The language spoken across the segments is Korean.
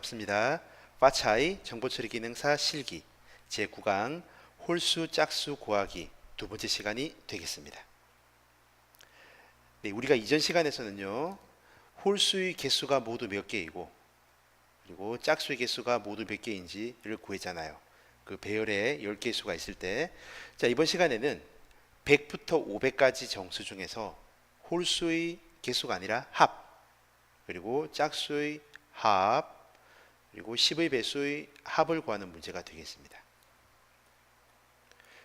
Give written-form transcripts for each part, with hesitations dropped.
반갑습니다. 파차이 정보처리 기능사 실기 제9강 홀수 짝수 구하기 두 번째 시간이 되겠습니다. 네, 우리가 이전 시간에서는요, 홀수의 개수가 모두 몇 개이고 그리고 짝수의 개수가 모두 몇 개인지를 구했잖아요. 그 배열에 10개의 수가 있을 때. 자, 이번 시간에는 100부터 500까지 정수 중에서 홀수의 개수가 아니라 합, 그리고 짝수의 합, 그리고 10의 배수의 합을 구하는 문제가 되겠습니다.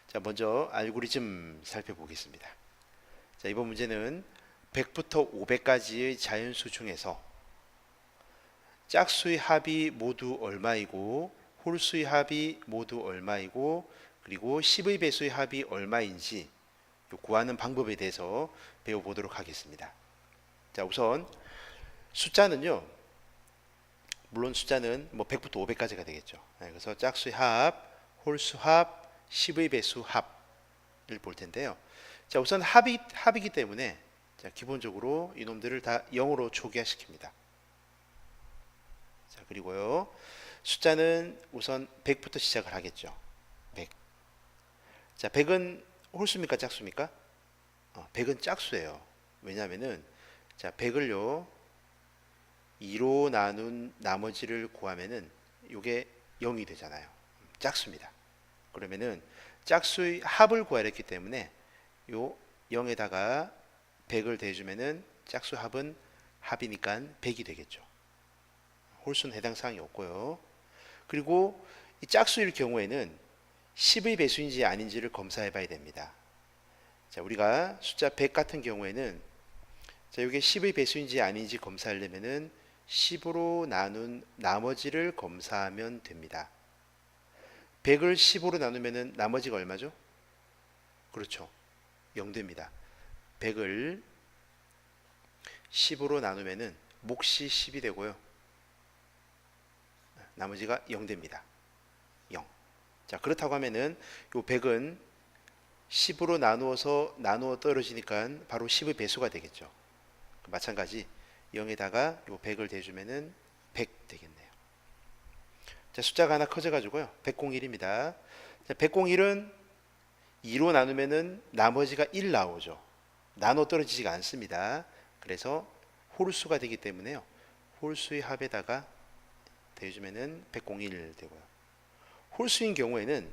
자, 먼저 알고리즘 살펴보겠습니다. 자, 이번 문제는 100부터 500까지의 자연수 중에서 짝수의 합이 모두 얼마이고 홀수의 합이 모두 얼마이고 그리고 10의 배수의 합이 얼마인지 구하는 방법에 대해서 배워보도록 하겠습니다. 자, 우선 숫자는요, 물론 숫자는 뭐 100부터 500까지가 되겠죠. 그래서 짝수의 합, 홀수 합, 10의 배수 합을 볼 텐데요. 자, 우선 합이기 때문에 자, 기본적으로 이놈들을 다 0으로 초기화시킵니다. 자, 그리고요, 숫자는 우선 100부터 시작을 하겠죠. 100. 자, 100은 홀수입니까 짝수입니까? 100은 짝수예요. 왜냐하면은 자, 100을요 2로 나눈 나머지를 구하면은 이게 0이 되잖아요. 짝수입니다. 그러면은 짝수의 합을 구하려 했기 때문에 요 0에다가 100을 대주면은 짝수 합은 합이니까 100이 되겠죠. 홀수는 해당 사항이 없고요. 그리고 이 짝수일 경우에는 10의 배수인지 아닌지를 검사해 봐야 됩니다. 자, 우리가 숫자 100 같은 경우에는 자, 이게 10의 배수인지 아닌지 검사하려면은 10으로 나눈 나머지를 검사하면 됩니다. 100을 10으로 나누면은 나머지가 얼마죠? 그렇죠. 0 됩니다. 100을 10으로 나누면은 몫이 10이 되고요. 나머지가 0 됩니다. 0. 자, 그렇다고 하면은 요 100은 10으로 나누어 떨어지니까 바로 10의 배수가 되겠죠. 마찬가지 0에다가 요 100을 대주면은 100 되겠네요. 자, 숫자가 하나 커져 가지고요. 101입니다. 자, 101은 2로 나누면은 나머지가 1 나오죠. 나눠 떨어지지가 않습니다. 그래서 홀수가 되기 때문에요. 홀수의 합에다가 대주면은 101 되고요. 홀수인 경우에는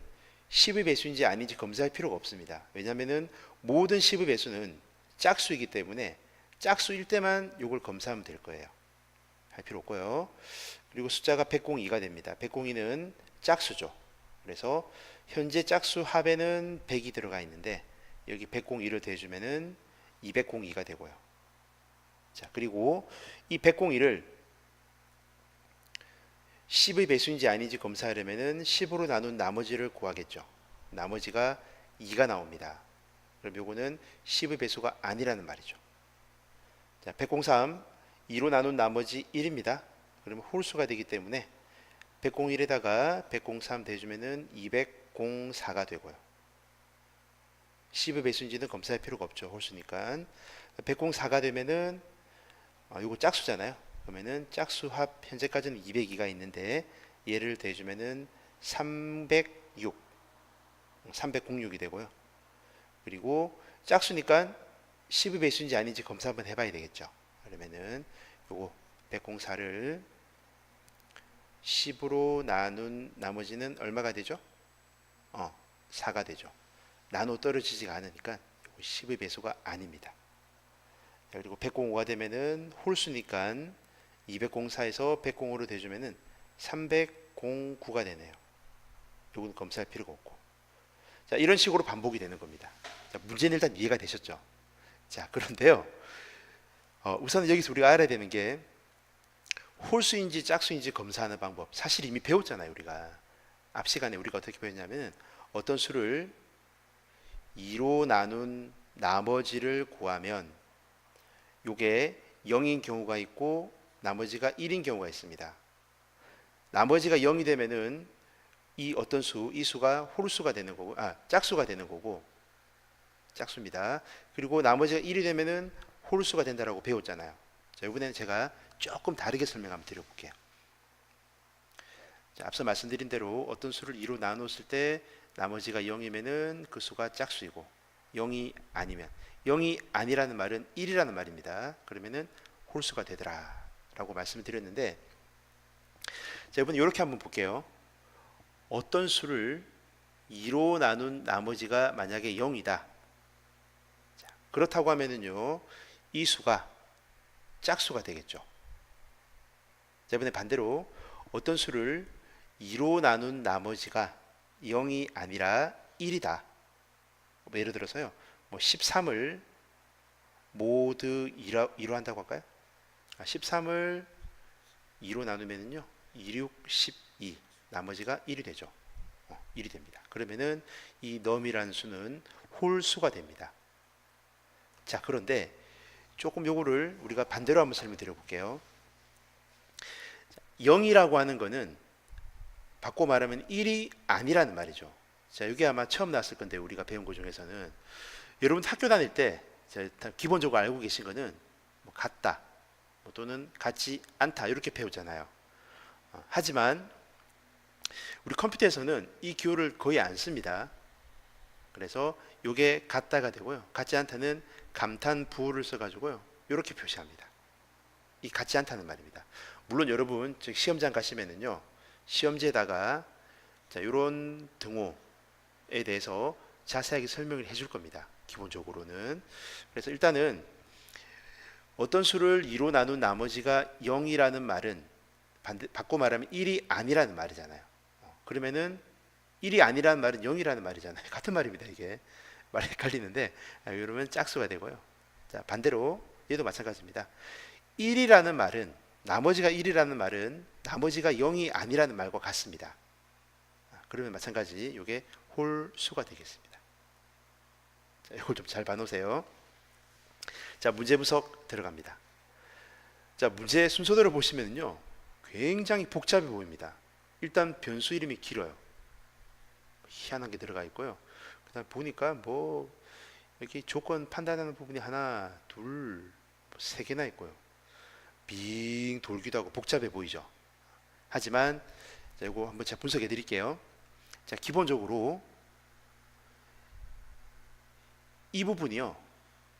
10의 배수인지 아닌지 검사할 필요가 없습니다. 왜냐하면은 모든 10의 배수는 짝수이기 때문에 짝수일 때만 이걸 검사하면 될 거예요. 할 필요 없고요. 그리고 숫자가 102가 됩니다. 102는 짝수죠. 그래서 현재 짝수 합에는 100이 들어가 있는데 여기 102를 대주면은 202가 되고요. 자, 그리고 이 102를 10의 배수인지 아닌지 검사하려면은 10으로 나눈 나머지를 구하겠죠. 나머지가 2가 나옵니다. 그럼 요거는 10의 배수가 아니라는 말이죠. 자, 103 2로 나눈 나머지 1입니다. 그러면 홀수가 되기 때문에 101에다가 103 대주면은 204가 되고요. 10의 배수인지는 검사할 필요가 없죠. 홀수니까. 104가 되면은 이거 짝수잖아요. 그러면은 짝수 합 현재까지는 202가 있는데 얘를 대주면은 306이 되고요. 그리고 짝수니까 10의 배수인지 아닌지 검사 한번 해봐야 되겠죠. 그러면은 요거 104를 10으로 나눈 나머지는 얼마가 되죠? 4가 되죠. 나눠 떨어지지가 않으니까 10의 배수가 아닙니다. 그리고 105가 되면은 홀수니까 204에서 105로 대주면은 309가 되네요. 요건 검사할 필요가 없고. 자, 이런 식으로 반복이 되는 겁니다. 자, 문제는 일단 이해가 되셨죠? 자, 그런데요, 우선 여기서 우리가 알아야 되는 게 홀수인지 짝수인지 검사하는 방법, 사실 이미 배웠잖아요. 우리가 앞 시간에 우리가 어떻게 배웠냐면 어떤 수를 2로 나눈 나머지를 구하면 요게 0인 경우가 있고 나머지가 1인 경우가 있습니다. 나머지가 0이 되면은 이 어떤 수, 이 수가 홀수가 되는 거고, 짝수가 되는 거고, 짝수입니다. 그리고 나머지가 1이 되면은 홀수가 된다라고 배웠잖아요. 자, 이번에는 제가 조금 다르게 설명 한번 드려볼게요. 자, 앞서 말씀드린 대로 어떤 수를 2로 나눴을 때 나머지가 0이면은 그 수가 짝수이고 0이 아니면 0이 아니라는 말은 1이라는 말입니다. 그러면은 홀수가 되더라 라고 말씀을 드렸는데, 자, 이번에 이렇게 한번 볼게요. 어떤 수를 2로 나눈 나머지가 만약에 0이다. 자, 그렇다고 하면은요, 이 수가 짝수가 되겠죠. 자, 이번에 반대로 어떤 수를 2로 나눈 나머지가 0이 아니라 1이다. 뭐 예를 들어서요, 뭐 13을 모두 2로 한다고 할까요? 13을 2로 나누면은요, 2, 6, 12, 나머지가 1이 되죠. 1이 됩니다. 그러면은 이 넘이라는 수는 홀수가 됩니다. 자, 그런데 조금 요거를 우리가 반대로 한번 설명드려 볼게요. 0이라고 하는 거는 바꿔 말하면 1이 아니라는 말이죠. 자, 이게 아마 처음 나왔을 건데, 우리가 배운 것 중에서는 여러분 학교 다닐 때 기본적으로 알고 계신 거는 뭐 같다, 뭐 또는 같지 않다 이렇게 배우잖아요. 하지만 우리 컴퓨터에서는 이 기호를 거의 안 씁니다. 그래서 이게 같다가 되고요, 같지 않다는 감탄부호를 써가지고요, 이렇게 표시합니다. 이 같지 않다는 말입니다. 물론 여러분 시험장 가시면은요, 시험지에다가 자, 이런 등호에 대해서 자세하게 설명을 해줄 겁니다. 기본적으로는. 그래서 일단은 어떤 수를 2로 나눈 나머지가 0이라는 말은 바꿔 말하면 1이 아니라는 말이잖아요. 그러면은 1이 아니라는 말은 0이라는 말이잖아요. 같은 말입니다. 이게 말이 헷갈리는데, 이러면 짝수가 되고요. 자, 반대로 얘도 마찬가지입니다. 1이라는 말은, 나머지가 1이라는 말은 나머지가 0이 아니라는 말과 같습니다. 그러면 마찬가지 이게 홀수가 되겠습니다. 자, 이걸 좀 잘 봐놓으세요. 자, 문제 분석 들어갑니다. 자, 문제 순서대로 보시면요, 굉장히 복잡해 보입니다. 일단 변수 이름이 길어요. 희한한 게 들어가 있고요. 그다음 보니까 뭐 여기 조건 판단하는 부분이 하나, 둘, 세 개나 있고요. 빙 돌기도 하고 복잡해 보이죠. 하지만 자, 이거 한번 제가 분석해 드릴게요. 자, 기본적으로 이 부분이요,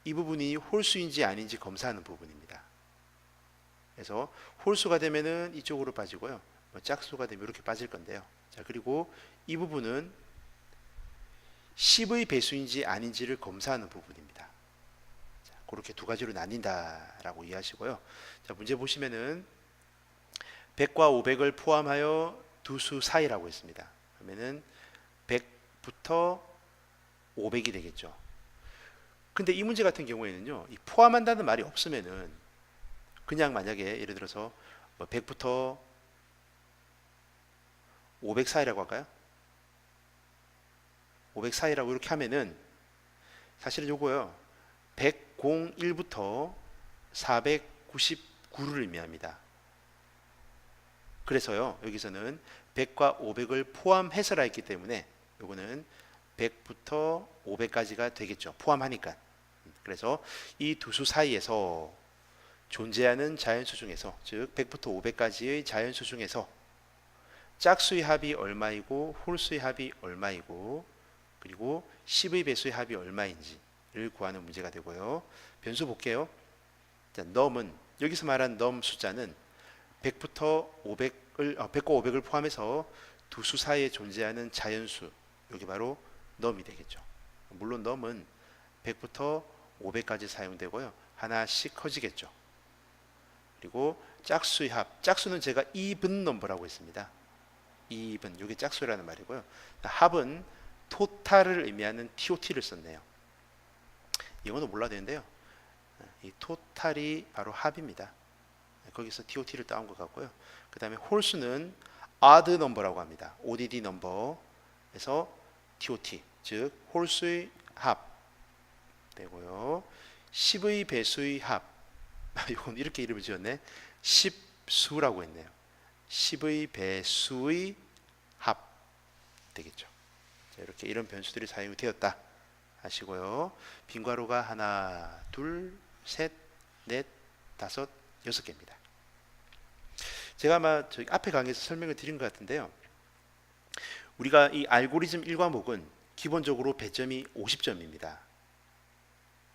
이 부분이 홀수인지 아닌지 검사하는 부분입니다. 그래서 홀수가 되면은 이쪽으로 빠지고요, 뭐 짝수가 되면 이렇게 빠질 건데요. 자, 그리고 이 부분은 10의 배수인지 아닌지를 검사하는 부분입니다. 자, 그렇게 두 가지로 나뉜다라고 이해하시고요. 자, 문제 보시면은 100과 500을 포함하여 두 수 사이라고 했습니다. 그러면은 100부터 500이 되겠죠. 근데 이 문제 같은 경우에는요, 이 포함한다는 말이 없으면은 그냥 만약에 예를 들어서 뭐 100부터 500 사이라고 할까요? 500 사이라고 이렇게 하면은 사실은 요거요, 101부터 499를 의미합니다. 그래서요, 여기서는 100과 500을 포함해서라 했기 때문에 요거는 100부터 500까지가 되겠죠. 포함하니까. 그래서 이 두 수 사이에서 존재하는 자연수 중에서, 즉 100부터 500까지의 자연수 중에서 짝수의 합이 얼마이고 홀수의 합이 얼마이고 그리고 10의 배수의 합이 얼마인지를 구하는 문제가 되고요. 변수 볼게요. 자, 넘은, 여기서 말한 넘 숫자는 100부터 100과 500을 포함해서 두 수 사이에 존재하는 자연수, 여기 바로 넘이 되겠죠. 물론 넘은 100부터 500까지 사용되고요, 하나씩 커지겠죠. 그리고 짝수의 합, 짝수는 제가 even 넘버라고 했습니다. even, 이게 짝수라는 말이고요. 합은 토탈을 의미하는 TOT를 썼네요. 이거는 몰라도 되는데요, 이 토탈이 바로 합입니다. 거기서 TOT를 따온 것 같고요. 그 다음에 홀수는 odd number라고 합니다. ODD 넘버에서 TOT, 즉 홀수의 합 되고요. 10의 배수의 합, 이건 이렇게 이름을 지었네. 10수라고 했네요. 10의 배수의 합 되겠죠. 자, 이렇게 이런 변수들이 사용이 되었다 하시고요. 빈괄호가 하나, 둘, 셋, 넷, 다섯, 6개입니다. 제가 아마 저희 앞에 강의에서 설명을 드린 것 같은데요. 우리가 이 알고리즘 1과목은 기본적으로 배점이 50점입니다.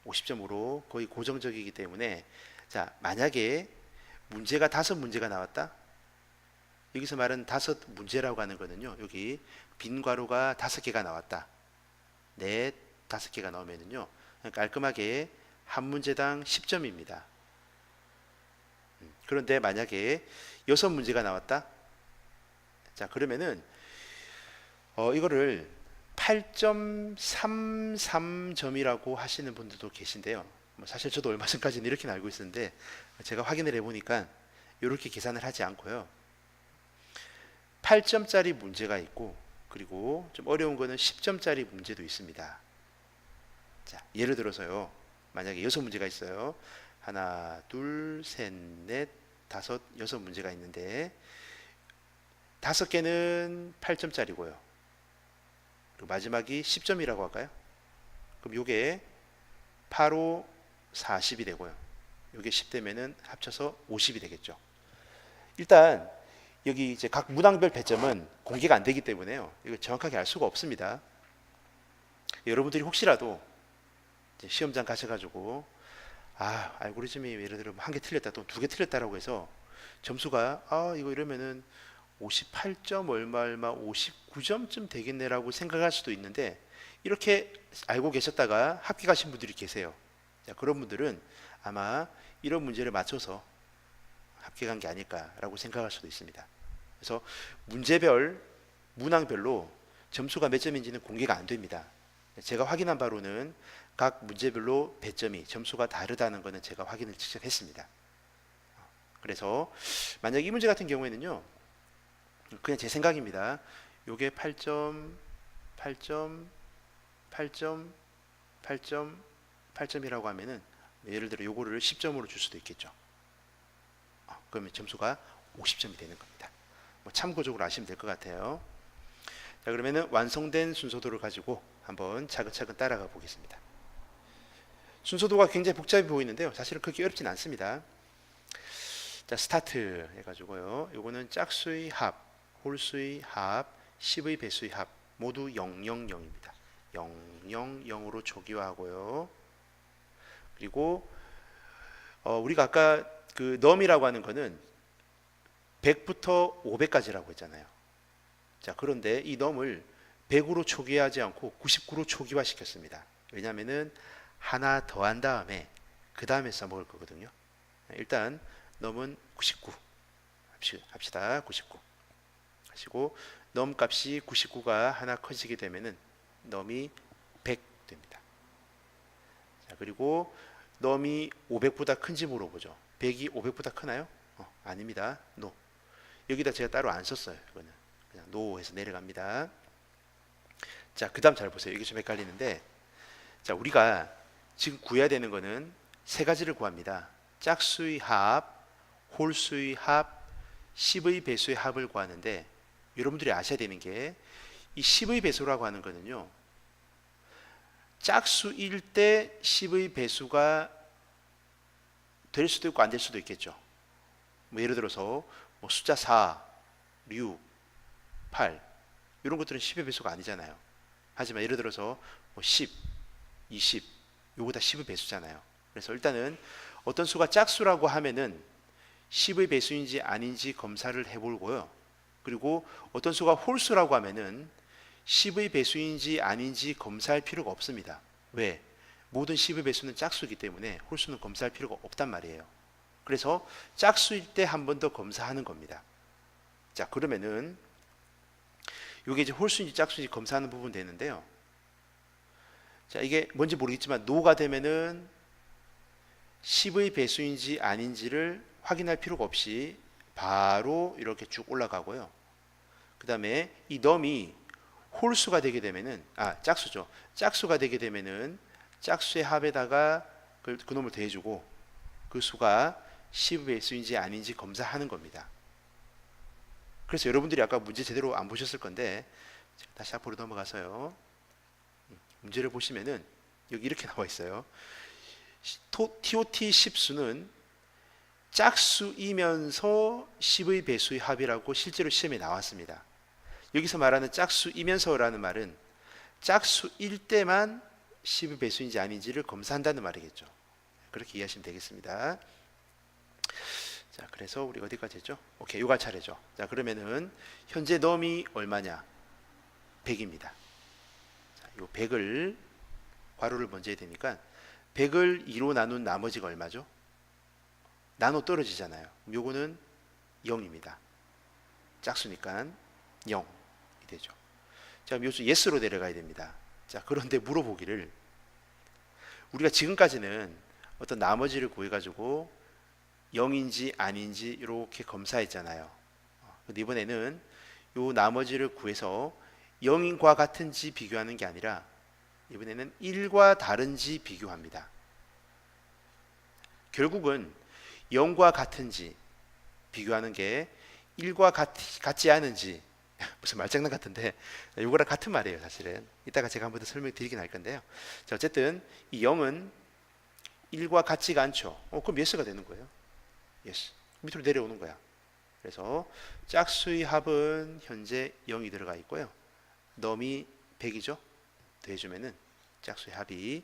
50점으로 거의 고정적이기 때문에, 자, 만약에 문제가 5문제가 나왔다. 여기서 말하는 5문제라고 하는 거는요, 여기 빈 괄호가 5개가 나왔다. 넷, 5개가 나오면은요, 깔끔하게 한 문제당 10점입니다. 그런데 만약에 6문제가 나왔다. 자, 그러면은 이거를 8.33점이라고 하시는 분들도 계신데요. 사실 저도 얼마 전까지는 이렇게 알고 있었는데, 제가 확인을 해보니까 이렇게 계산을 하지 않고요, 8점짜리 문제가 있고, 그리고 좀 어려운 거는 10점짜리 문제도 있습니다. 자, 예를 들어서요, 만약에 6문제가 있어요. 하나, 둘, 셋, 넷, 다섯, 6문제가 있는데 5개는 8점짜리고요. 그리고 마지막이 10점이라고 할까요? 그럼 요게 8, 5, 40이 되고요. 요게 10 되면은 합쳐서 50이 되겠죠. 일단 여기 이제 각 문항별 배점은 공개가 안 되기 때문에요, 이거 정확하게 알 수가 없습니다. 여러분들이 혹시라도 이제 시험장 가셔가지고 알고리즘이 예를 들어 한 개 틀렸다 또 2개 틀렸다라고 해서 점수가 이거 이러면은 58점 얼마 59점쯤 되겠네라고 생각할 수도 있는데, 이렇게 알고 계셨다가 합격하신 분들이 계세요. 자, 그런 분들은 아마 이런 문제를 맞춰서 합격한 게 아닐까라고 생각할 수도 있습니다. 그래서 문제별, 문항별로 점수가 몇 점인지는 공개가 안 됩니다. 제가 확인한 바로는 각 문제별로 배점이, 점수가 다르다는 것은 제가 확인을 직접 했습니다. 그래서 만약 이 문제 같은 경우에는요, 그냥 제 생각입니다. 요게 8점, 8점, 8점, 8점, 8점이라고 하면은 예를 들어 요거를 10점으로 줄 수도 있겠죠. 그러면 점수가 50점이 되는 겁니다. 참고적으로 아시면 될 것 같아요. 자, 그러면은 완성된 순서도를 가지고 한번 차근차근 따라가 보겠습니다. 순서도가 굉장히 복잡해 보이는데요, 사실은 그렇게 어렵진 않습니다. 자, 스타트 해가지고요, 요거는 짝수의 합, 홀수의 합, 10의 배수의 합 모두 000입니다. 000으로 초기화하고요. 그리고 우리가 아까 그 넘이라고 하는 거는 100부터 500까지라고 했잖아요. 자, 그런데 이 넘을 100으로 초기화하지 않고 99로 초기화 시켰습니다. 왜냐하면은 하나 더 한 다음에 그 다음에 써먹을 거거든요. 일단 넘은 99 합시다. 99 하시고, 넘 값이 99가 하나 커지게 되면은 넘이 100 됩니다. 자, 그리고 넘이 500보다 큰지 물어보죠. 100이 500보다 크나요? 아닙니다. NO. 여기다 제가 따로 안 썼어요. 이거는 그냥 NO 해서 내려갑니다. 자, 그 다음 잘 보세요. 이게 좀 헷갈리는데, 자, 우리가 지금 구해야 되는 거는 세 가지를 구합니다. 짝수의 합, 홀수의 합, 10의 배수의 합을 구하는데, 여러분들이 아셔야 되는 게 이 10의 배수라고 하는 거는요, 짝수일 때 10의 배수가 될 수도 있고 안 될 수도 있겠죠. 예를 들어서 숫자 4, 6, 8 이런 것들은 10의 배수가 아니잖아요. 하지만 예를 들어서 10, 20 요거 다 10의 배수잖아요. 그래서 일단은 어떤 수가 짝수라고 하면은 10의 배수인지 아닌지 검사를 해보고요. 그리고 어떤 수가 홀수라고 하면은 10의 배수인지 아닌지 검사할 필요가 없습니다. 왜? 모든 10의 배수는 짝수이기 때문에 홀수는 검사할 필요가 없단 말이에요. 그래서 짝수일 때 한 번 더 검사하는 겁니다. 자, 그러면은 이게 이제 홀수인지 짝수인지 검사하는 부분 되는데요. 자, 이게 뭔지 모르겠지만 노가 되면은 10의 배수인지 아닌지를 확인할 필요가 없이 바로 이렇게 쭉 올라가고요. 그 다음에 이 넘이 홀수가 되게 되면은 짝수죠. 짝수가 되게 되면은 짝수의 합에다가 그 놈을 더해주고 그 수가 10의 배수인지 아닌지 검사하는 겁니다. 그래서 여러분들이 아까 문제 제대로 안 보셨을 건데, 다시 앞으로 넘어가서요, 문제를 보시면은 여기 이렇게 나와 있어요. TOT 10수는 짝수이면서 10의 배수의 합이라고 실제로 시험에 나왔습니다. 여기서 말하는 짝수이면서라는 말은 짝수일 때만 10의 배수인지 아닌지를 검사한다는 말이겠죠. 그렇게 이해하시면 되겠습니다. 자, 그래서 우리 어디까지 했죠? 오케이, 요가 차례죠. 자, 그러면은 현재 넘이 얼마냐? 100입니다. 자, 요 100을 괄호를 먼저 해야 되니까 100을 2로 나눈 나머지가 얼마죠? 나눠 떨어지잖아요. 요거는 0입니다. 짝수니까 0이 되죠. 자, 그럼 요수 yes로 내려가야 됩니다. 자, 그런데 물어보기를 우리가 지금까지는 어떤 나머지를 구해가지고 0인지 아닌지 이렇게 검사했잖아요. 근데 이번에는 요 나머지를 구해서 0인과 같은지 비교하는 게 아니라 이번에는 1과 다른지 비교합니다. 결국은 0과 같은지 비교하는 게 1과 같지 않은지 무슨 말장난 같은데 이거랑 같은 말이에요. 사실은 이따가 제가 한 번 더 설명드리긴 할 건데요. 자, 어쨌든 이 0은 1과 같지가 않죠. 그럼 yes가 되는 거예요. yes. 밑으로 내려오는 거야. 그래서 짝수의 합은 현재 0이 들어가 있고요. 넘이 100이죠. 더해주면은 짝수의 합이 이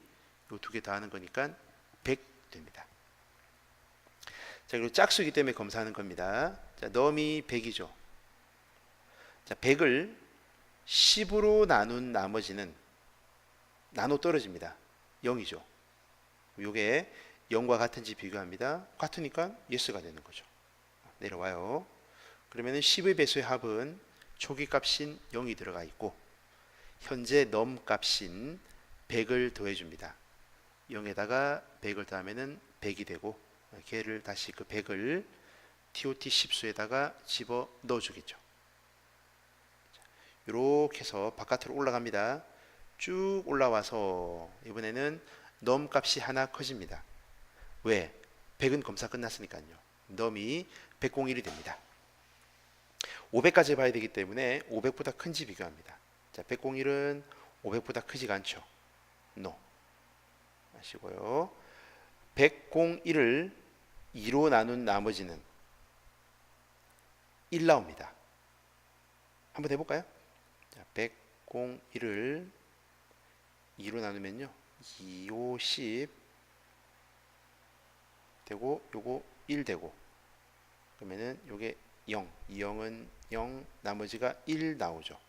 두 개 더하는 거니까 100 됩니다. 자, 그리고 짝수이기 때문에 검사하는 겁니다. 자, 넘이 100이죠. 자, 100을 10으로 나눈 나머지는 나눠 떨어집니다. 0이죠. 요게 0과 같은지 비교합니다. 같으니까 yes가 되는 거죠. 내려와요. 그러면은 10의 배수의 합은 초기 값인 0이 들어가 있고 현재 넘 값인 100을 더해 줍니다. 0에다가 100을 더하면은 100이 되고 걔를 다시 그 100을 TOT 10수에다가 집어 넣어 주겠죠. 이렇게 해서 바깥으로 올라갑니다. 쭉 올라와서 이번에는 넘 값이 하나 커집니다. 왜? 100은 검사 끝났으니까요. 넘이 101이 됩니다. 500까지 봐야 되기 때문에 500보다 큰지 비교합니다. 자, 101은 500보다 크지가 않죠. NO. 하시고요. 101을 2로 나눈 나머지는 1 나옵니다. 한번 해볼까요? 자, 101을 2로 나누면요. 2, 5, 10 되고 요거 1 되고 그러면은 요게 0, 이 0은 0, 나머지가 1 나오죠.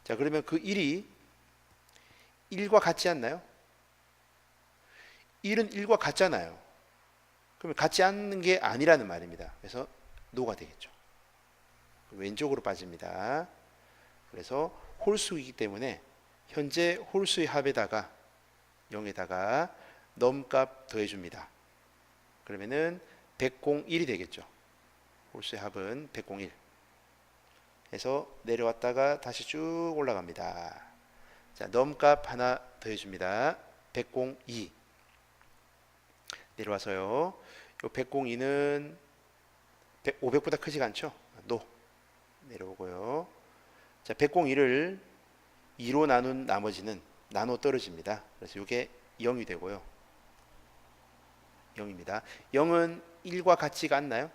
자, 그러면 그 1이 1과 같지 않나요? 1은 1과 같잖아요. 그러면 같지 않는 게 아니라는 말입니다. 그래서 노가 되겠죠. 왼쪽으로 빠집니다. 그래서 홀수이기 때문에 현재 홀수의 합에다가 0에다가 넘값 더해줍니다. 그러면은 101이 되겠죠. 홀수의 합은 101 해서 내려왔다가 다시 쭉 올라갑니다. 자, 넘값 하나 더해줍니다. 102 내려와서요. 요 102는 500보다 크지가 않죠. 노 내려오고요. 자, 102를 2로 나눈 나머지는 나눠 떨어집니다. 그래서 이게 0이 되고요. 0입니다. 0은 1과 같지가 않나요?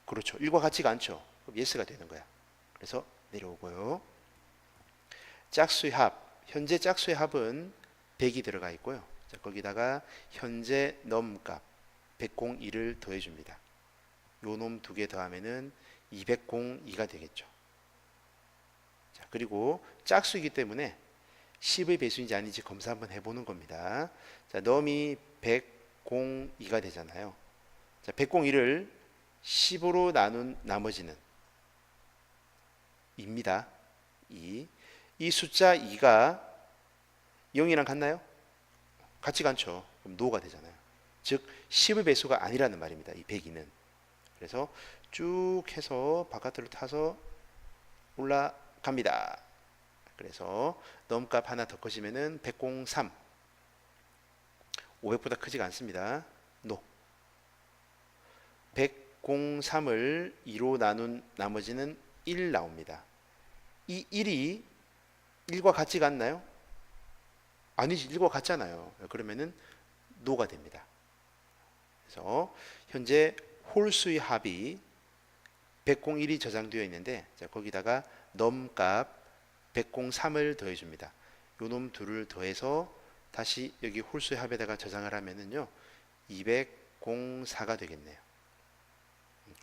그렇죠. 1과 같지가 않죠. 그럼 yes가 되는 거야. 그래서 내려오고요. 짝수의 합, 현재 짝수의 합은 100이 들어가 있고요. 자, 거기다가 현재 넘값 102를 더해줍니다. 요 놈 두 개 더하면은 202가 되겠죠. 자, 그리고 짝수이기 때문에 10의 배수인지 아닌지 검사 한번 해보는 겁니다. 자, 넘이 102가 되잖아요. 자, 102를 10으로 나눈 나머지는 2입니다. 2. 이 숫자 2가 0이랑 같나요? 같지가 않죠. 그럼 노가 되잖아요. 즉 10의 배수가 아니라는 말입니다. 이 102는. 그래서 쭉 해서 바깥으로 타서 올라갑니다. 그래서 넘값 하나 더 커지면은 103. 500보다 크지가 않습니다. 노. 103을 2로 나눈 나머지는 1 나옵니다. 이 1이 1과 같지가 않나요? 아니지, 1과 같잖아요. 그러면은 노가 됩니다. 그래서 현재 홀수의 합이 101이 저장되어 있는데, 자, 거기다가 넘값 103을 더해 줍니다. 요 놈 둘을 더해서 다시 여기 홀수의 합에다가 저장을 하면은요 204가 되겠네요.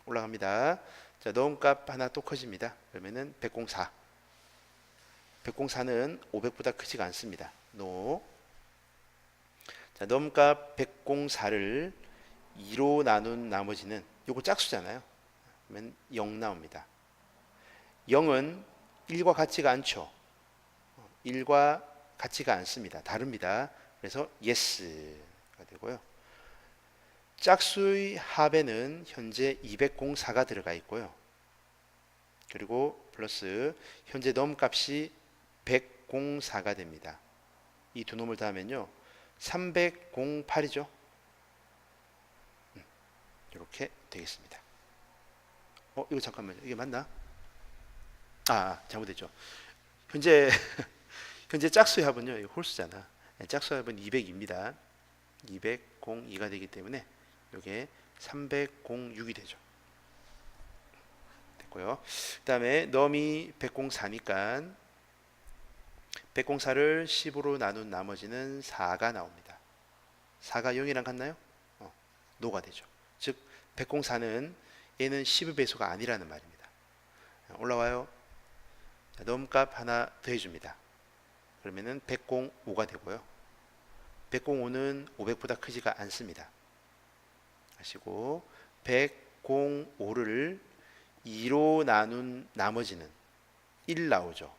올라갑니다. 자, 넘값 하나 또 커집니다. 그러면은 104. 104는 500보다 크지가 않습니다. NO. 자, 넘값 104를 2로 나눈 나머지는, 요거 짝수잖아요. 그러면 0 나옵니다. 0은 1과 같지가 않죠. 1과 같지가 않습니다. 다릅니다. 그래서 yes가 되고요. 짝수의 합에는 현재 204가 들어가 있고요. 그리고 플러스 현재 넘값이 104가 됩니다. 이 두 놈을 더하면요 308이죠. 이렇게 되겠습니다. 이거 잠깐만요. 이게 맞나? 잘못했죠. 현재 현재 짝수의 합은요, 이거 홀수잖아. 짝수의 합은 200입니다. 202가 되기 때문에 이게 306이 되죠. 됐고요. 그 다음에 넘이 104니까 104를 10으로 나눈 나머지는 4가 나옵니다. 4가 0이랑 같나요? 노가 되죠. 즉 104는 얘는 10의 배수가 아니라는 말입니다. 올라와요. 자, 넘값 하나 더해줍니다. 그러면은 105가 되고요. 105는 500보다 크지가 않습니다. 하시고 105를 2로 나눈 나머지는 1 나오죠.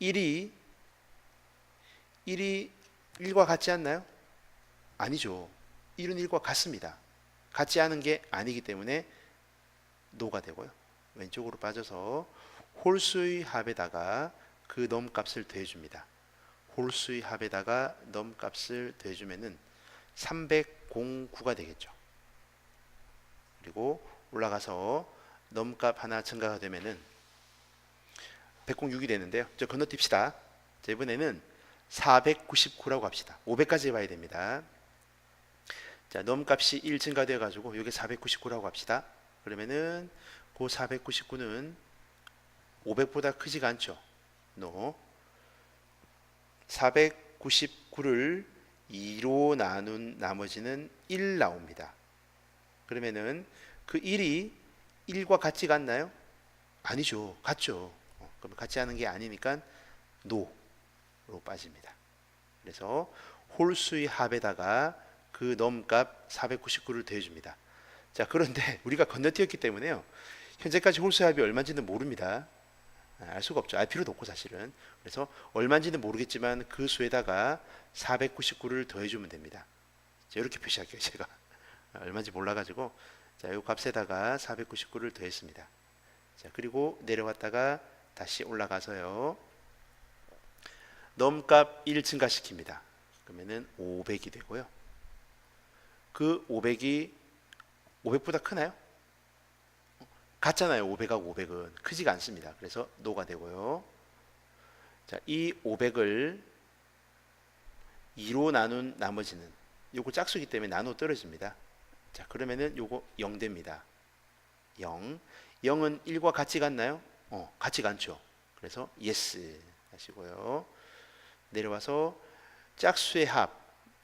1이 1과 같지 않나요? 아니죠. 1은 1과 같습니다. 같지 않은 게 아니기 때문에 노가 되고요. 왼쪽으로 빠져서 홀수의 합에다가 그 넘값을 더해줍니다. 홀수의 합에다가 넘값을 더해주면은 309가 되겠죠. 그리고 올라가서 넘값 하나 증가가 되면은 106이 되는데요. 저 건너뛰읍시다. 자, 이번에는 499라고 합시다. 500까지 해봐야 됩니다. 자, 넘값이 1 증가되어 가지고 이게 499라고 합시다. 그러면은 그 499는 500보다 크지가 않죠. No. 499를 2로 나눈 나머지는 1 나옵니다. 그러면은 그 1이 1과 같지가 않나요? 아니죠. 같죠. 그럼 같지 않은 게 아니니까 no로 빠집니다. 그래서 홀수의 합에다가 그 넘값 499를 더해줍니다. 자, 그런데 우리가 건너뛰었기 때문에요. 현재까지 홀수의 합이 얼마인지는 모릅니다. 알 수가 없죠. 알 필요도 없고 사실은. 그래서 얼마인지는 모르겠지만 그 수에다가 499를 더해주면 됩니다. 자, 이렇게 표시할게요. 제가 얼마인지 몰라가지고 자, 이 값에다가 499를 더했습니다. 자, 그리고 내려왔다가 다시 올라가서요. 넘값 1 증가시킵니다. 그러면은 500이 되고요. 그 500이 500보다 크나요? 같잖아요. 500하고 500은 크지가 않습니다. 그래서 노가 되고요. 자, 이 500을 2로 나눈 나머지는 요거 짝수기 때문에 나눠 떨어집니다. 자, 그러면은 요거 0 됩니다. 0. 0은 1과 같지가 않나요? 같지가 않죠. 그래서 yes 하시고요. 내려와서 짝수의 합.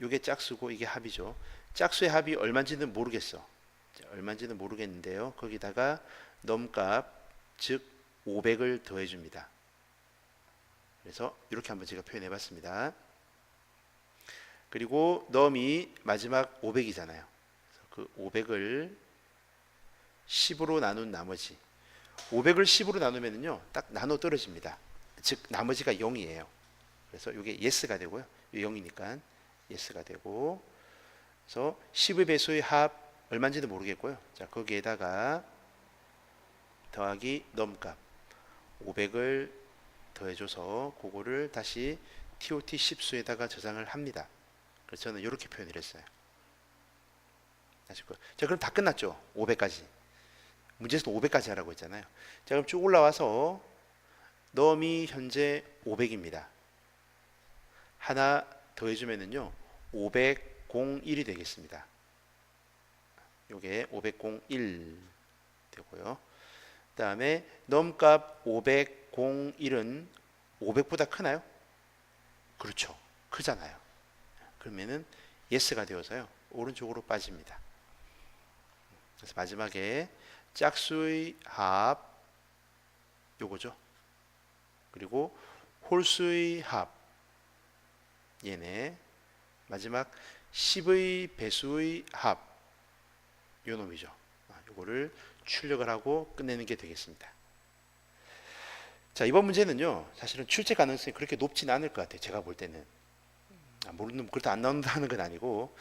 요게 짝수고 이게 합이죠. 짝수의 합이 얼마인지는 모르겠어. 자, 얼마인지는 모르겠는데요. 거기다가 넘값 즉 500을 더해 줍니다. 그래서 이렇게 한번 제가 표현해 봤습니다. 그리고 넘이 마지막 500이잖아요. 그 500을 10으로 나눈 나머지 500을 10으로 나누면요 딱 나눠 떨어집니다. 즉 나머지가 0이에요. 그래서 이게 yes가 되고요. 0이니까 yes가 되고, 그래서 10의 배수의 합 얼마인지도 모르겠고요. 자, 거기에다가 더하기 넘값 500을 더해줘서 그거를 다시 TOT 10수에다가 저장을 합니다. 그래서 저는 이렇게 표현을 했어요. 아시고. 자, 그럼 다 끝났죠. 500까지. 문제에서도 500까지 하라고 했잖아요. 자, 그럼 쭉 올라와서 넘이 현재 500입니다. 하나 더해주면은요 501이 되겠습니다. 요게 501 되고요. 그 다음에 넘값 501은 500보다 크나요? 그렇죠. 크잖아요. 그러면은 yes가 되어서요. 오른쪽으로 빠집니다. 그래서 마지막에 짝수의 합 요거죠. 그리고 홀수의 합 얘네. 마지막 10의 배수의 합 요 놈이죠. 요거를 출력을 하고 끝내는 게 되겠습니다. 자, 이번 문제는요. 사실은 출제 가능성이 그렇게 높지는 않을 것 같아요. 제가 볼 때는. 모르는 그렇다 안 나온다는 건 아니고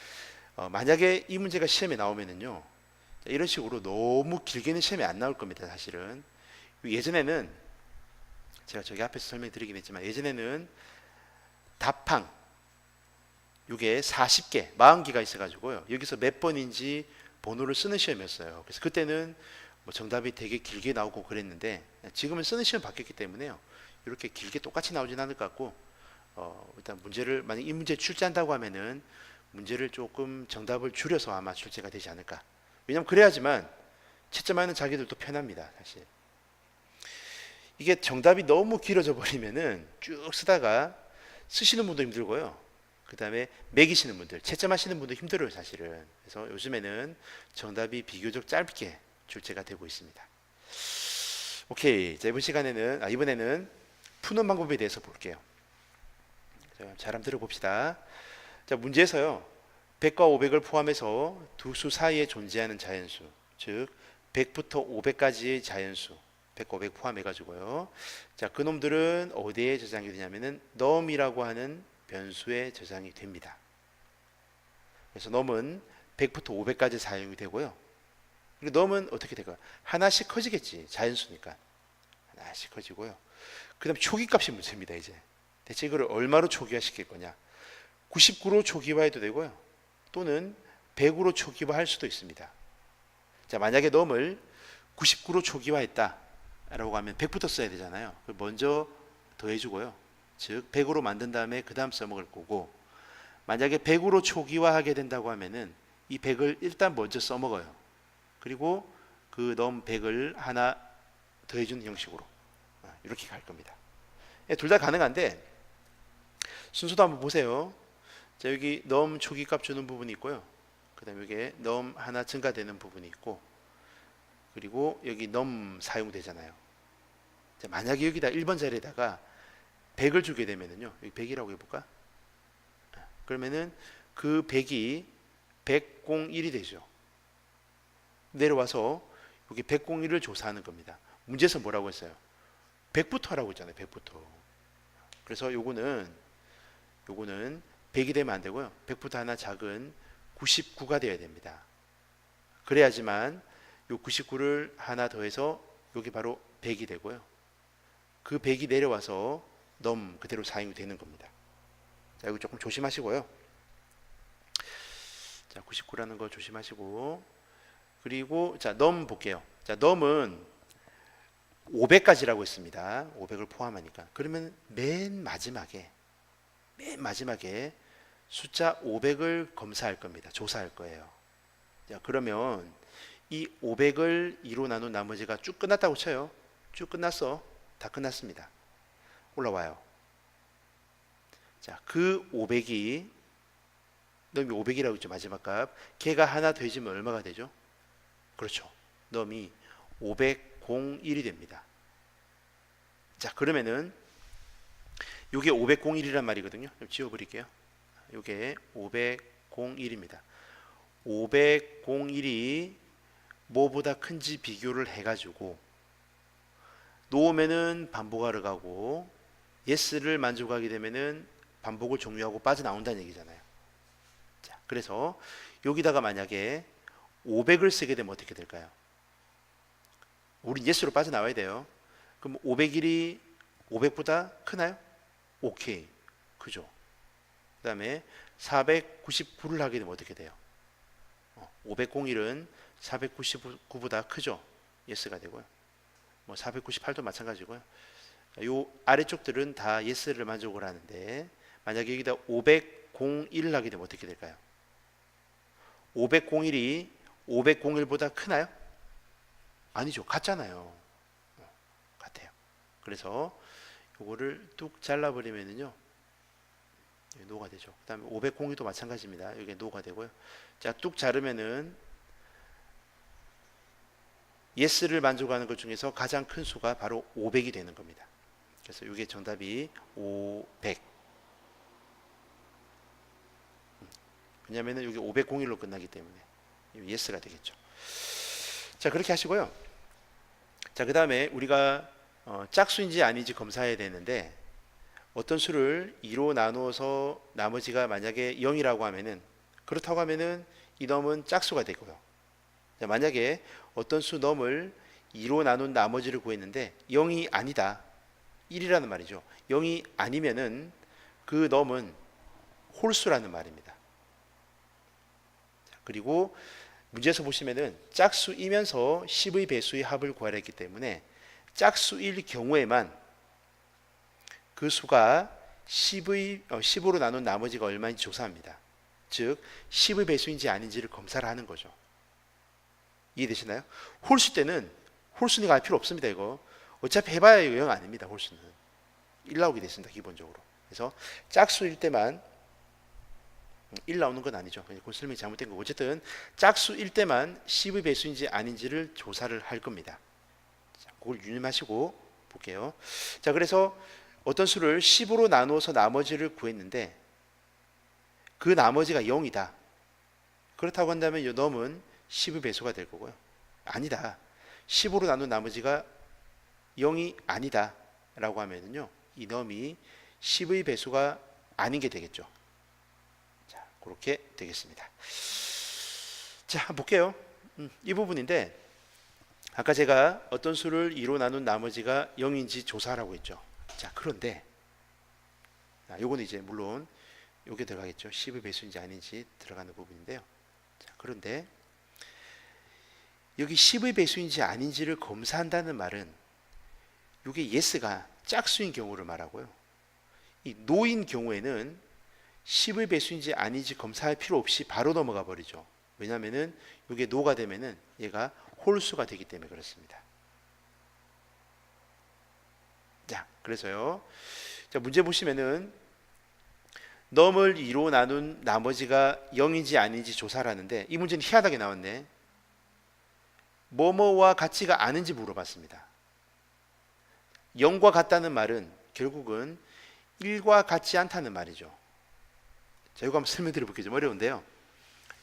만약에 이 문제가 시험에 나오면은요. 이런 식으로 너무 길게는 시험에 안 나올 겁니다. 사실은. 예전에는 제가 저기 앞에서 설명드리긴 했지만 예전에는 답항 이게 40개, 40개가 있어가지고요. 여기서 몇 번인지 번호를 쓰는 시험이었어요. 그래서 그때는 뭐 정답이 되게 길게 나오고 그랬는데 지금은 쓰는 시험 바뀌었기 때문에요. 이렇게 길게 똑같이 나오진 않을 것 같고 일단 문제를 만약 이 문제 출제한다고 하면은 문제를 조금 정답을 줄여서 아마 출제가 되지 않을까. 왜냐면 그래야지만 채점하는 자기들도 편합니다. 사실. 이게 정답이 너무 길어져 버리면은 쭉 쓰다가 쓰시는 분도 힘들고요. 그 다음에 매기시는 분들, 채점하시는 분도 힘들어요, 사실은. 그래서 요즘에는 정답이 비교적 짧게 출제가 되고 있습니다. 오케이. 자, 이번에는 푸는 방법에 대해서 볼게요. 자, 잘 한번 들어봅시다. 자, 문제에서요. 100과 500을 포함해서 두 수 사이에 존재하는 자연수, 즉 100부터 500까지의 자연수, 100과 500 포함해가지고요. 자, 그놈들은 어디에 저장이 되냐면은 num이라고 하는 변수에 저장이 됩니다. 그래서 num은 100부터 500까지 사용이 되고요. 그리고 num은 어떻게 될까요? 하나씩 커지겠지. 자연수니까. 하나씩 커지고요. 그 다음 초기값이 문제입니다. 이제 대체 이거를 얼마로 초기화시킬 거냐. 99로 초기화해도 되고요. 또는 100으로 초기화할 수도 있습니다. 자, 만약에 num을 99로 초기화했다 라고 하면 100부터 써야 되잖아요. 먼저 더해주고요. 즉 100으로 만든 다음에 그 다음 써먹을 거고, 만약에 100으로 초기화하게 된다고 하면은 이 100을 일단 먼저 써먹어요. 그리고 그 num 100을 하나 더해주는 형식으로 이렇게 갈 겁니다. 둘 다 가능한데 순서도 한번 보세요. 자, 여기 num 초기값 주는 부분이 있고요. 그 다음에 여기에 num 하나 증가되는 부분이 있고, 그리고 여기 num 사용되잖아요. 자, 만약에 여기다 1번 자리에다가 100을 주게 되면은요, 여기 100이라고 해볼까? 그러면은 그 100이 101이 되죠. 내려와서 여기 101을 조사하는 겁니다. 문제에서 뭐라고 했어요? 100부터 하라고 했잖아요. 100부터. 그래서 요거는 100이 되면 안 되고요. 100부터 하나 작은 99가 되어야 됩니다. 그래야지만 요 99를 하나 더해서 여기 바로 100이 되고요. 그 100이 내려와서 num 그대로 사용이 되는 겁니다. 자, 이거 조금 조심하시고요. 자, 99라는 거 조심하시고, 그리고 자, num 볼게요. 자, num은 500까지라고 했습니다. 500을 포함하니까. 그러면 맨 마지막에 숫자 500을 검사할 겁니다. 조사할 거예요. 자, 그러면 이 500을 2로 나눈 나머지가 쭉 끝났다고 쳐요. 쭉 끝났어. 다 끝났습니다. 올라와요. 자, 그 500이 num이 500이라고 했죠. 마지막 값. 걔가 하나 더해지면 얼마가 되죠? 그렇죠. num이 501이 됩니다. 자, 그러면은 요게 501이란 말이거든요. 좀 지워버릴게요. 요게 501입니다. 501이 뭐보다 큰지 비교를 해가지고 놓으면은 반복하러 가고 yes를 만족하게 되면은 반복을 종료하고 빠져나온다는 얘기잖아요. 자, 그래서 여기다가 만약에 500을 쓰게 되면 어떻게 될까요? 우리 yes로 빠져나와야 돼요. 그럼 501이 500보다 크나요? 오케이. 그죠? 그 다음에 499를 하게 되면 어떻게 돼요? 501은 499보다 크죠? yes가 되고요. 뭐 498도 마찬가지고요. 요 아래쪽들은 다 yes를 만족을 하는데, 만약에 여기다 501을 하게 되면 어떻게 될까요? 501이 501보다 크나요? 아니죠. 같잖아요. 같아요. 그래서 요거를 뚝 잘라버리면은요, 노가 되죠. 그 다음에 502도 마찬가지입니다. 여기 노가 되고요. 자, 뚝 자르면은 예스를 만족하는 것 중에서 가장 큰 수가 바로 500이 되는 겁니다. 그래서 이게 정답이 500. 왜냐면은 여기 501로 끝나기 때문에 예스가 되겠죠. 자, 그렇게 하시고요. 자, 그 다음에 우리가 짝수인지 아닌지 검사해야 되는데, 어떤 수를 2로 나누어서 나머지가 만약에 0이라고 하면은, 그렇다고 하면은 이 놈은 짝수가 되고요. 자, 만약에 어떤 수 놈을 2로 나눈 나머지를 구했는데 0이 아니다, 1이라는 말이죠. 0이 아니면은 그 놈은 홀수라는 말입니다. 자, 그리고 문제에서 보시면은 짝수이면서 10의 배수의 합을 구하라 했기 때문에 짝수일 경우에만 그 수가 10으로 나눈 나머지가 얼마인지 조사합니다. 즉 10의 배수인지 아닌지를 검사를 하는 거죠. 이해되시나요? 홀수 때는 홀수는 알 필요 없습니다. 이거 어차피 해봐야 0 아닙니다. 홀수는 1 나오게 됐습니다. 기본적으로. 그래서 짝수일 때만 1 나오는 건 아니죠. 그 설명이 잘못된 거고, 어쨌든 짝수일 때만 10의 배수인지 아닌지를 조사를 할 겁니다. 자, 그걸 유념하시고 볼게요. 자, 그래서 어떤 수를 10으로 나누어서 나머지를 구했는데 그 나머지가 0이다. 그렇다고 한다면 이 놈은 10의 배수가 될 거고요. 아니다, 10으로 나눈 나머지가 0이 아니다 라고 하면은요, 이 놈이 10의 배수가 아닌 게 되겠죠. 자, 그렇게 되겠습니다. 자, 한번 볼게요. 이 부분인데, 아까 제가 어떤 수를 2로 나눈 나머지가 0인지 조사하라고 했죠. 자, 그런데 요거는 이제 물론 요게 들어가겠죠. 10의 배수인지 아닌지 들어가는 부분인데요. 자, 그런데 여기 10의 배수인지 아닌지를 검사한다는 말은 이게 예스가 짝수인 경우를 말하고요. 이 노인 경우에는 10의 배수인지 아닌지 검사할 필요 없이 바로 넘어가 버리죠. 왜냐하면은 이게 노가 되면은 얘가 홀수가 되기 때문에 그렇습니다. 자, 그래서요. 자, 문제 보시면은 넘을 2로 나눈 나머지가 0인지 아닌지 조사를 하는데, 이 문제는 희한하게 나왔네. 뭐뭐와 같지가 않은지 물어봤습니다. 0과 같다는 말은 결국은 1과 같지 않다는 말이죠. 자, 이거 한번 설명드려 볼게요. 좀 어려운데요.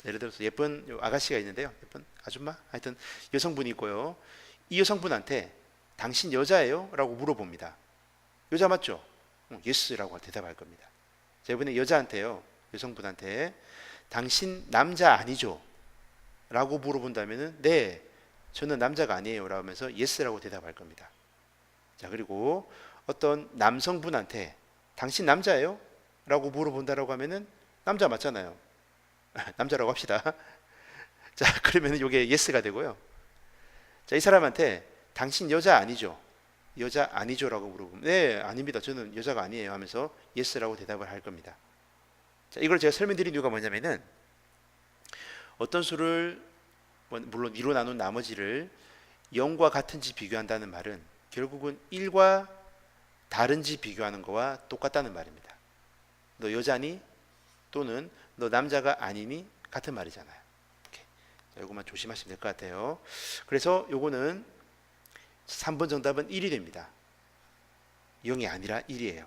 예를 들어서 예쁜 아가씨가 있는데요. 예쁜 아줌마? 하여튼 여성분이 있고요. 이 여성분한테 당신 여자예요? 라고 물어봅니다. 여자 맞죠? 예스라고 대답할 겁니다. 자, 이번에 여자한테요, 여성분한테 당신 남자 아니죠? 라고 물어본다면은 네, 저는 남자가 아니에요 라고 하면서 예스라고 대답할 겁니다. 자, 그리고 어떤 남성분한테 당신 남자예요? 라고 물어본다라고 하면은 남자 맞잖아요. 남자라고 합시다. 자, 그러면 이게 예스가 되고요. 자, 이 사람한테 당신 여자 아니죠? 여자 아니죠? 라고 물어보면 네, 아닙니다. 저는 여자가 아니에요 하면서 예스라고 대답을 할 겁니다. 자, 이걸 제가 설명드린 이유가 뭐냐면은, 어떤 수를 물론 2로 나눈 나머지를 0과 같은지 비교한다는 말은 결국은 1과 다른지 비교하는 거와 똑같다는 말입니다. 너 여자니? 또는 너 남자가 아니니? 같은 말이잖아요. 이렇게. 자, 이것만 조심하시면 될 것 같아요. 그래서 요거는 3번 정답은 1이 됩니다. 0이 아니라 1이에요.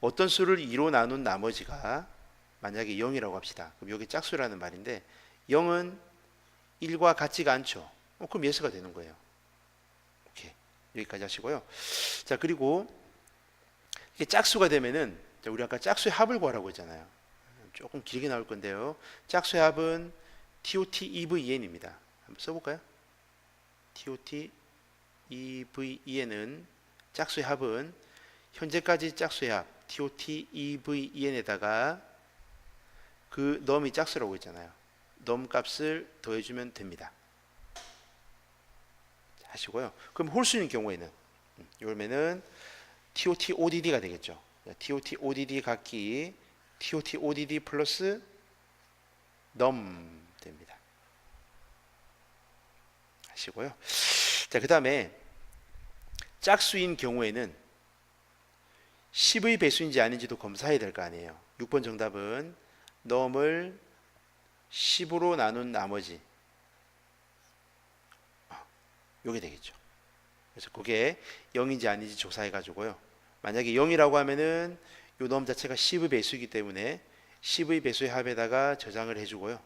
어떤 수를 2로 나눈 나머지가 만약에 0이라고 합시다. 그럼 여기 짝수라는 말인데 0은 1과 같지가 않죠. 그럼 예스가 되는 거예요. 오케이. 여기까지 하시고요. 자, 그리고 이게 짝수가 되면은, 우리 아까 짝수의 합을 구하라고 했잖아요. 조금 길게 나올 건데요. 짝수의 합은 TOT EVN입니다. 한번 써볼까요? TOT EVN은 짝수의 합은 현재까지 짝수의 합 TOT EVN에다가 그 넘이 짝수라고 했잖아요. 넘 값을 더해주면 됩니다. 하시고요. 그럼 홀수인 경우에는 이러면은 TOT ODD가 되겠죠. TOT ODD 각기 TOT ODD 플러스 넘 됩니다. 하시고요. 자, 그 다음에 짝수인 경우에는 10의 배수인지 아닌지도 검사해야 될 거 아니에요. 6번 정답은 넘을 10으로 나눈 나머지, 요게 되겠죠. 그래서 그게 0인지 아닌지 조사해 가지고요. 만약에 0이라고 하면은 요 넘 자체가 10의 배수이기 때문에 10의 배수의 합에다가 저장을 해주고요.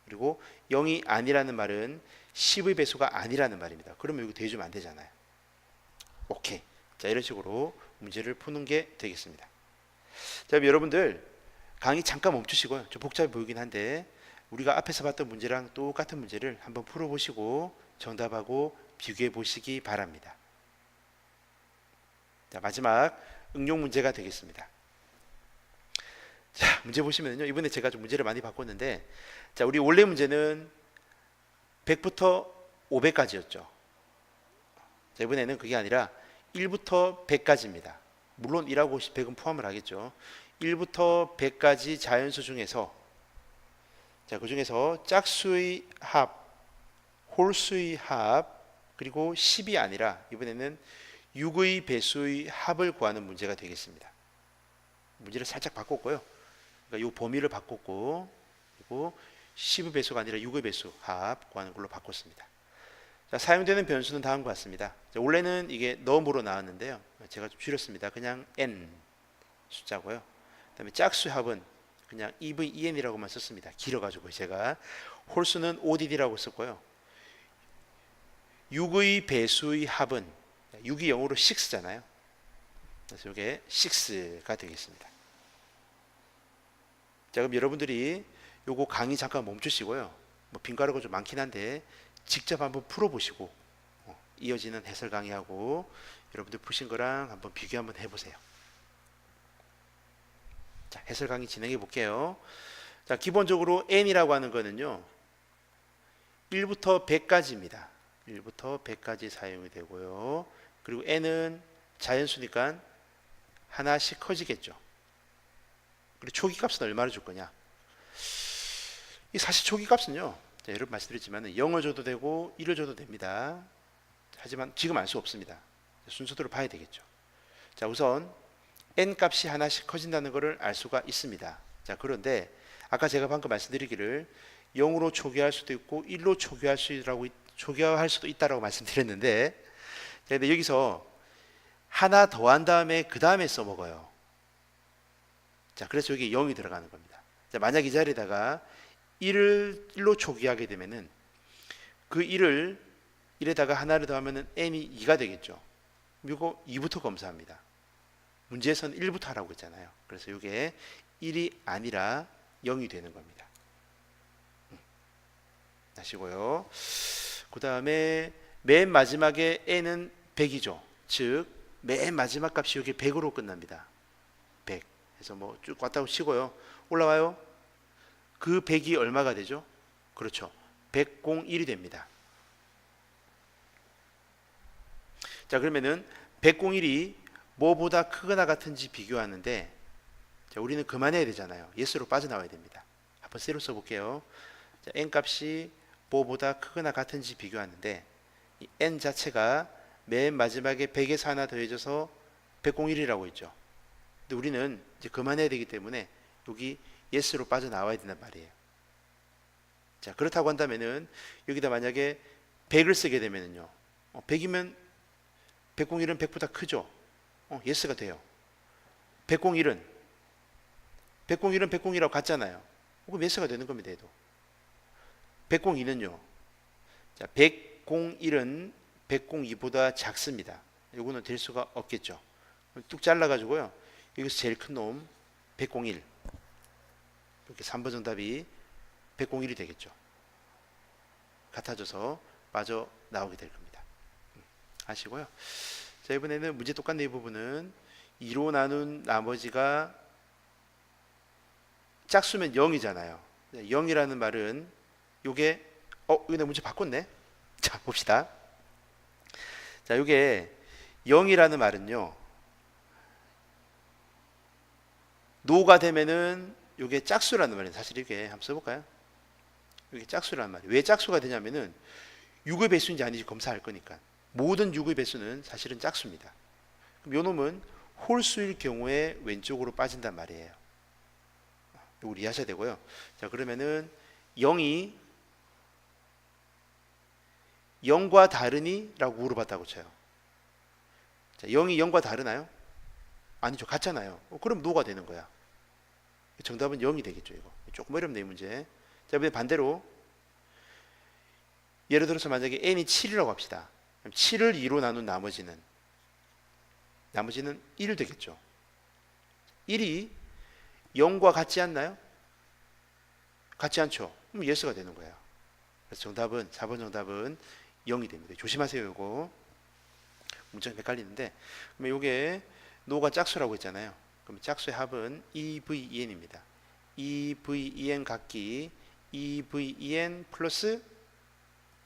그리고 0이 아니라는 말은 10의 배수가 아니라는 말입니다. 그러면 이거 대주면 안 되잖아요. 오케이. 자, 이런 식으로 문제를 푸는 게 되겠습니다. 자, 여러분들 강의 잠깐 멈추시고요. 좀 복잡해 보이긴 한데 우리가 앞에서 봤던 문제랑 똑같은 문제를 한번 풀어보시고 정답하고 비교해 보시기 바랍니다. 자, 마지막 응용 문제가 되겠습니다. 자, 문제 보시면요. 이번에 제가 좀 문제를 많이 바꿨는데, 자, 우리 원래 문제는 100부터 500까지였죠. 자, 이번에는 그게 아니라 1부터 100까지입니다. 물론 1하고 100은 포함을 하겠죠. 1부터 100까지 자연수 중에서, 자, 그 중에서 짝수의 합, 홀수의 합, 그리고 10이 아니라 이번에는 6의 배수의 합을 구하는 문제가 되겠습니다. 문제를 살짝 바꿨고요. 그러니까 이 범위를 바꿨고, 그리고 10의 배수가 아니라 6의 배수 합 구하는 걸로 바꿨습니다. 자, 사용되는 변수는 다음과 같습니다. 자, 원래는 이게 넘으로 나왔는데요. 제가 좀 줄였습니다. 그냥 n 숫자고요. 그다음에 짝수 합은 그냥 EVEN이라고만 썼습니다. 길어가지고 제가 홀수는 ODD라고 썼고요. 6의 배수의 합은 6이 0으로 6잖아요. 그래서 이게 6가 되겠습니다. 자, 그럼 여러분들이 요거 강의 잠깐 멈추시고요. 뭐 빈가루가 좀 많긴 한데 직접 한번 풀어보시고 이어지는 해설 강의하고 여러분들 푸신 거랑 한번 비교 한번 해보세요. 자, 해설 강의 진행해 볼게요. 자, 기본적으로 n이라고 하는 거는요 1부터 100까지입니다. 1부터 100까지 사용이 되고요. 그리고 n은 자연수니까 하나씩 커지겠죠. 그리고 초기 값은 얼마를 줄 거냐? 이 사실 초기 값은요, 자, 여러분 말씀드렸지만 0을 줘도 되고 1을 줘도 됩니다. 하지만 지금 알 수 없습니다. 순서대로 봐야 되겠죠. 자, 우선 n 값이 하나씩 커진다는 것을 알 수가 있습니다. 자, 그런데 아까 제가 방금 말씀드리기를 0으로 초기화할 수도 있고 1로 초기화할 수도 있다라고 말씀드렸는데, 근데 여기서 하나 더한 다음에 그 다음에 써먹어요. 자, 그래서 여기 0이 들어가는 겁니다. 자, 만약 이 자리에다가 1로 초기하게 되면은 그 1을 1에다가 하나를 더하면은 n이 2가 되겠죠. 이거 2부터 검사합니다. 문제에서는 1부터 하라고 했잖아요. 그래서 이게 1이 아니라 0이 되는 겁니다. 아시고요. 그 다음에 맨 마지막에 n은 100이죠. 즉 맨 마지막 값이 여기 100으로 끝납니다. 100. 그래서 뭐 쭉 왔다 치고요. 올라와요. 그 100이 얼마가 되죠? 그렇죠. 101이 됩니다. 자, 그러면은 101이 뭐보다 크거나 같은지 비교하는데, 자, 우리는 그만해야 되잖아요. 예스로 빠져나와야 됩니다. 한번 세로 써볼게요. 자, n 값이 뭐보다 크거나 같은지 비교하는데 이 n 자체가 맨 마지막에 100에서 하나 더해져서 101이라고 했죠. 근데 우리는 이제 그만해야 되기 때문에 여기 예스로 빠져나와야 된단 말이에요. 자, 그렇다고 한다면은 여기다 만약에 100을 쓰게 되면은요 100이면 101은 100보다 크죠. 예스가 돼요. 101은 101이라고 같잖아요. 그럼 예스가 되는 겁니다. 얘도 102는요 자, 101은 102보다 작습니다. 이거는 될 수가 없겠죠. 뚝 잘라 가지고요 여기서 제일 큰 놈 101, 이렇게 3번 정답이 101이 되겠죠. 같아져서 빠져나오게 될 겁니다. 아시고요. 자, 이번에는 문제 똑같네. 이 부분은 2로 나눈 나머지가 짝수면 0이잖아요. 0이라는 말은 요게 이거 내가 문제 바꿨네. 자, 봅시다. 자, 요게 0이라는 말은요 노가 되면은 요게 짝수라는 말이에요. 사실 이게 한번 써볼까요? 이게 짝수라는 말이에요. 왜 짝수가 되냐면은 6의 배수인지 아닌지 검사할 거니까. 모든 6의 배수는 사실은 짝수입니다. 그럼 요 놈은 홀수일 경우에 왼쪽으로 빠진단 말이에요. 이걸 이해하셔야 되고요. 자, 그러면은 0이 0과 다르니? 라고 물어봤다고 쳐요. 자, 0이 0과 다르나요? 아니죠. 같잖아요. 그럼 노가 되는 거야. 정답은 0이 되겠죠. 이거 조금 어렵네, 이 문제. 자, 반대로 예를 들어서 만약에 n이 7이라고 합시다. 그럼 7을 2로 나눈 나머지는 1 되겠죠. 1이 0과 같지 않나요? 같지 않죠. 그럼 예스가 되는 거예요. 그래서 정답은 4번 정답은 0이 됩니다. 조심하세요. 이거 문제가 헷갈리는데, 그러면 이게 노가 짝수라고 했잖아요. 그럼 짝수의 합은 EVEN입니다. EVEN 각기 EVEN 플러스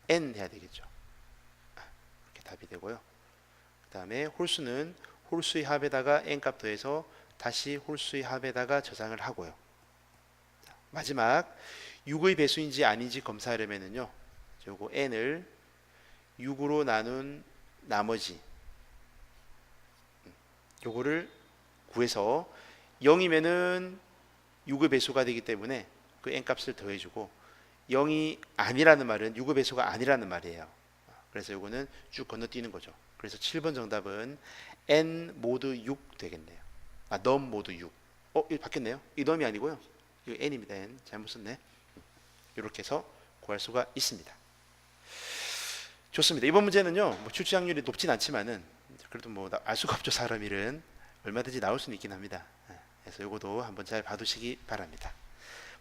N 해야 되겠죠. 이렇게 답이 되고요. 그 다음에 홀수는 홀수의 합에다가 N 값 더해서 다시 홀수의 합에다가 저장을 하고요. 마지막 6의 배수인지 아닌지 검사하려면요, 요거 N을 6으로 나눈 나머지 요거를 구해서 0이면은 6의 배수가 되기 때문에 그 n 값을 더해주고, 0이 아니라는 말은 6의 배수가 아니라는 말이에요. 그래서 요거는 쭉 건너뛰는 거죠. 그래서 7번 정답은 n 모두 6 되겠네요. 넘 모두 6. 이거 바뀌었네요. 이 넘이 아니고요, 이거 n입니다. n 잘못 썼네. 이렇게 해서 구할 수가 있습니다. 좋습니다. 이번 문제는요, 뭐 출제 확률이 높진 않지만은 그래도 뭐 알 수가 없죠. 사람 일은 얼마든지 나올 수는 있긴 합니다. 그래서 이것도 한번 잘 봐두시기 바랍니다.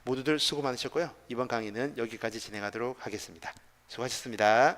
모두들 수고 많으셨고요. 이번 강의는 여기까지 진행하도록 하겠습니다. 수고하셨습니다.